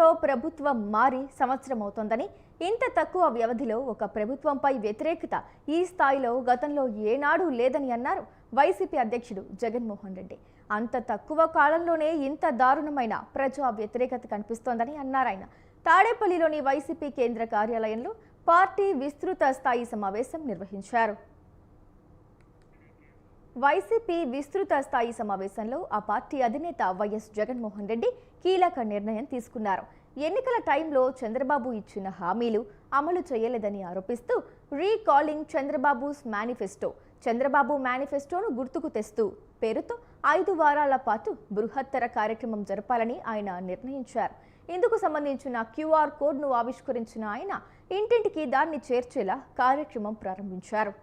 ఏపీలో ప్రభుత్వం మారి సంవత్సరం అవుతోందని, ఇంత తక్కువ వ్యవధిలో ఒక ప్రభుత్వంపై వ్యతిరేకత ఈ స్థాయిలో గతంలో ఏనాడు లేదని అన్నారు వైసీపీ అధ్యక్షుడు జగన్మోహన్ రెడ్డి. అంత తక్కువ కాలంలోనే ఇంత దారుణమైన ప్రజా వ్యతిరేకత కనిపిస్తోందని అన్నారాయన. తాడేపల్లిలోని వైసీపీ కేంద్ర కార్యాలయంలో పార్టీ విస్తృత స్థాయి సమావేశం నిర్వహించారు. వైసీపీ విస్తృత స్థాయి సమావేశంలో ఆ పార్టీ అధినేత వైఎస్ జగన్మోహన్ రెడ్డి కీలక నిర్ణయం తీసుకున్నారు. ఎన్నికల టైంలో చంద్రబాబు ఇచ్చిన హామీలు అమలు చేయలేదని ఆరోపిస్తూ రీకాలింగ్ చంద్రబాబుస్ మేనిఫెస్టో, చంద్రబాబు మేనిఫెస్టోను గుర్తుకు తెస్తూ పేరుతో 5 వారాల పాటు బృహత్తర కార్యక్రమం జరపాలని ఆయన నిర్ణయించారు. ఇందుకు సంబంధించిన QR కోడ్ను ఆవిష్కరించిన ఆయన ఇంటింటికి దాన్ని చేర్చేలా కార్యక్రమం ప్రారంభించారు.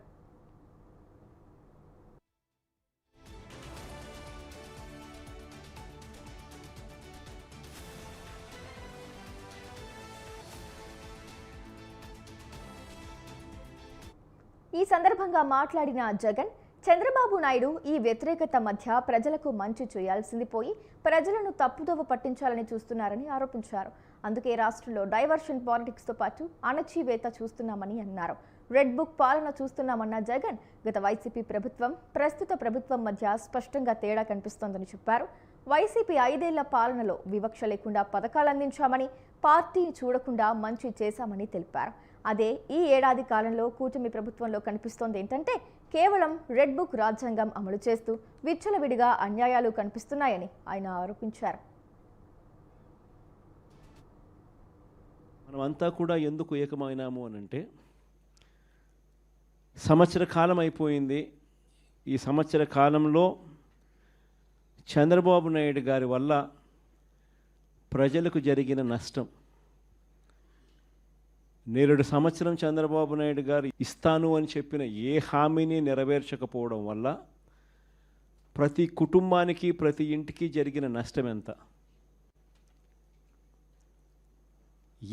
ఈ సందర్భంగా మాట్లాడిన జగన్, చంద్రబాబు నాయుడు ఈ వ్యతిరేకత మధ్య ప్రజలకు మంచి చేయాల్సింది పోయి ప్రజలను తప్పుదోవ పట్టించాలని చూస్తున్నారని ఆరోపించారు. అందుకే రాష్ట్రంలో డైవర్షన్ పాలిటిక్స్తో పాటు అణచివేత చూస్తున్నామని అన్నారు. రెడ్ బుక్ పాలన చూస్తున్నామన్న జగన్, గత వైసీపీ ప్రభుత్వం ప్రస్తుత ప్రభుత్వం మధ్య స్పష్టంగా తేడా కనిపిస్తోందని చెప్పారు. వైసీపీ 5 ఏళ్ల పాలనలో వివక్ష లేకుండా పథకాలు అందించామని, పార్టీని చూడకుండా మంచి చేశామని తెలిపారు. అదే ఈ ఏడాది కాలంలో కూటమి ప్రభుత్వంలో కనిపిస్తోంది ఏంటంటే కేవలం రెడ్ బుక్ రాజ్యాంగం అమలు చేస్తూ విచ్చలవిడిగా అన్యాయాలు కనిపిస్తున్నాయని ఆయన ఆరోపించారు. మనమంతా కూడా ఎందుకు ఏకమైనాము అనంటే, సంవత్సర కాలం అయిపోయింది. ఈ సంవత్సర కాలంలో చంద్రబాబు నాయుడు గారి వల్ల ప్రజలకు జరిగిన నష్టం, నేరుడు సంవత్సరం చంద్రబాబు నాయుడు గారు ఇస్తాను అని చెప్పిన ఏ హామీని నెరవేర్చకపోవడం వల్ల ప్రతి కుటుంబానికి, ప్రతి ఇంటికి జరిగిన నష్టం ఎంత?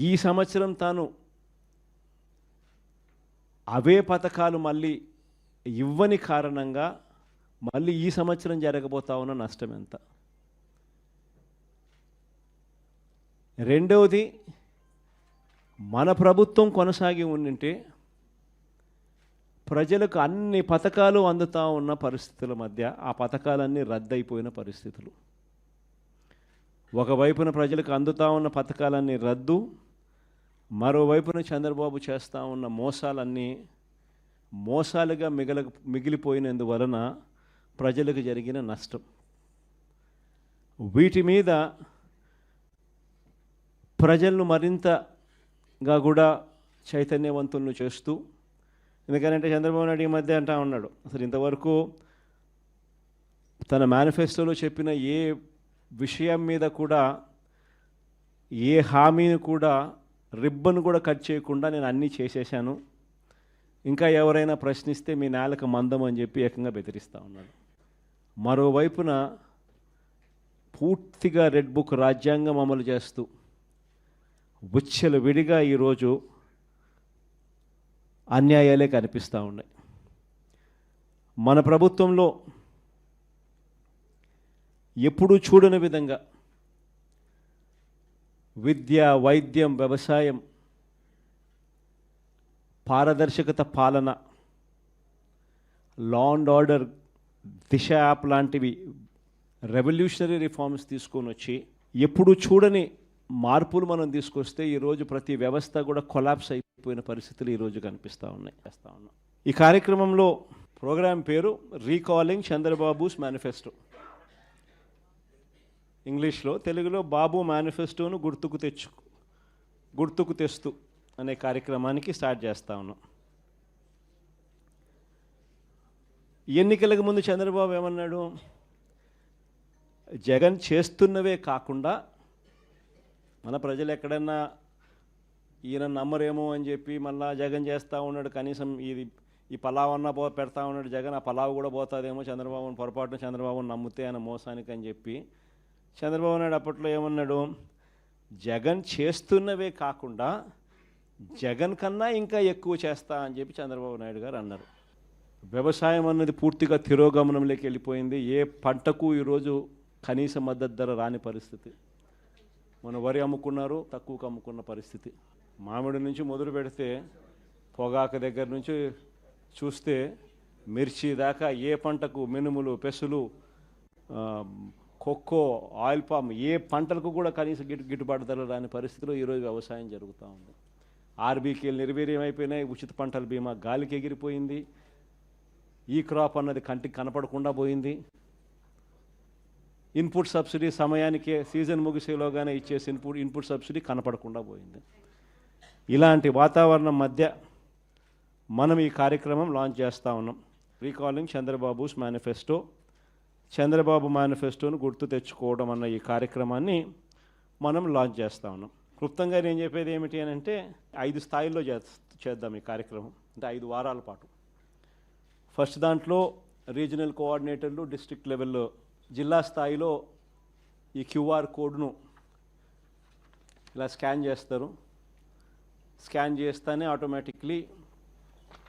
ఈ సంవత్సరం తాను అవే పథకాలు మళ్ళీ ఇవ్వని కారణంగా మళ్ళీ ఈ సంవత్సరం జరగబోతా ఉన్న నష్టం ఎంత? రెండవది, మన ప్రభుత్వం కొనసాగి ఉండింటే ప్రజలకు అన్ని పథకాలు అందుతూ ఉన్న పరిస్థితుల మధ్య ఆ పథకాలన్నీ రద్దయిపోయిన పరిస్థితులు. ఒకవైపున ప్రజలకు అందుతూ ఉన్న పథకాలన్నీ రద్దు, మరోవైపున చంద్రబాబు చేస్తూ ఉన్న మోసాలన్నీ మోసాలుగా మిగిలిపోయినందువలన ప్రజలకు జరిగిన నష్టం. వీటి మీద ప్రజలను మరింతగా కూడా చైతన్యవంతులను చేస్తూ, ఎందుకంటే చంద్రబాబు నాయుడు ఈ మధ్య అంటా ఉన్నాడు, అసలు ఇంతవరకు తన మేనిఫెస్టోలో చెప్పిన ఏ విషయం మీద కూడా, ఏ హామీని కూడా రిబ్బన్ కూడా కట్ చేయకుండా నేను అన్నీ చేసేసాను, ఇంకా ఎవరైనా ప్రశ్నిస్తే మీ నేలకు మందం అని చెప్పి ఏకంగా బెదిరిస్తూ ఉన్నాడు. మరోవైపున పూర్తిగా రెడ్ బుక్ రాజ్యాంగం అమలు చేస్తూ విడిగా ఈరోజు అన్యాయాలే కనిపిస్తూ ఉన్నాయి. మన ప్రభుత్వంలో ఎప్పుడూ చూడని విధంగా విద్య, వైద్యం, వ్యవసాయం, పారదర్శకత పాలన, law and order, Disha app లాంటివి రెవల్యూషనరీ రిఫార్మ్స్ తీసుకొని వచ్చి ఎప్పుడు చూడని మార్పులు మనం తీసుకొస్తే ఈరోజు ప్రతి వ్యవస్థ కూడా కొలాప్స్ అయిపోయిన పరిస్థితులు ఈరోజు కనిపిస్తూ ఉన్నాయి. ఈ కార్యక్రమంలో ప్రోగ్రాం పేరు రీకాలింగ్ చంద్రబాబుస్ మేనిఫెస్టో, ఇంగ్లీష్లో, తెలుగులో బాబు మేనిఫెస్టోను గుర్తుకు తెస్తూ అనే కార్యక్రమానికి స్టార్ట్ చేస్తూ ఉన్నాం. ఎన్నికలకు ముందు చంద్రబాబు ఏమన్నాడు? జగన్ చేస్తున్నవే కాకుండా మన ప్రజలు ఎక్కడన్నా ఈయన నమ్మరేమో అని చెప్పి మళ్ళా జగన్ చేస్తూ ఉన్నాడు, కనీసం ఈ పలావ్ అన్నా పెడతా ఉన్నాడు జగన్, ఆ పలావ్ కూడా పోతుందేమో చంద్రబాబుని పొరపాటున చంద్రబాబుని నమ్మితే ఆయన మోసానికి అని చెప్పి చంద్రబాబు నాయుడు అప్పట్లో ఏమన్నాడు? జగన్ చేస్తున్నవే కాకుండా జగన్ కన్నా ఇంకా ఎక్కువ చేస్తా అని చెప్పి చంద్రబాబు నాయుడు గారు అన్నారు. వ్యవసాయం అన్నది పూర్తిగా తిరోగమనంలోకి వెళ్ళిపోయింది. ఏ పంటకు ఈరోజు కనీస మద్దతు ధర రాని పరిస్థితి. మన వరి అమ్ముకున్నారు, తక్కువకు అమ్ముకున్న పరిస్థితి. మామిడి నుంచి మొదలు పెడితే పొగాకు దగ్గర నుంచి చూస్తే మిర్చి దాకా ఏ పంటకు మినుములు, పెసులు, కొక్కో, ఆయిల్ పామ్ ఏ పంటలకు కూడా కనీస గిట్టుబాటు ధరలు రాని పరిస్థితిలో ఈరోజు వ్యవసాయం జరుగుతూ ఉంది. ఆర్బీకేలు నిర్వీర్యం అయిపోయినాయి, ఉచిత పంటల బీమా గాలికి ఎగిరిపోయింది, ఈ క్రాప్ అన్నది కంటికి కనపడకుండా పోయింది, ఇన్పుట్ సబ్సిడీ సమయానికే సీజన్ ముగిసేలోగానే ఇచ్చేసి ఇన్పుట్ సబ్సిడీ కనపడకుండా పోయింది. ఇలాంటి వాతావరణం మధ్య మనం ఈ కార్యక్రమం లాంచ్ చేస్తూ ఉన్నాం. రీకాలింగ్ చంద్రబాబుస్ మేనిఫెస్టో, చంద్రబాబు మేనిఫెస్టోను గుర్తు తెచ్చుకోవడం అన్న ఈ కార్యక్రమాన్ని మనం లాంచ్ చేస్తూ ఉన్నాం. క్లుప్తంగా నేను చెప్పేది ఏమిటి అని అంటే 5 స్థాయిల్లో చేద్దాం ఈ కార్యక్రమం, అంటే 5 వారాల పాటు. ఫస్ట్ దాంట్లో రీజనల్ కోఆర్డినేటర్లు డిస్ట్రిక్ట్ లెవెల్లో, జిల్లా స్థాయిలో ఈ క్యూఆర్ కోడ్ను ఇలా స్కాన్ చేస్తారు. స్కాన్ చేస్తేనే ఆటోమేటిక్లీ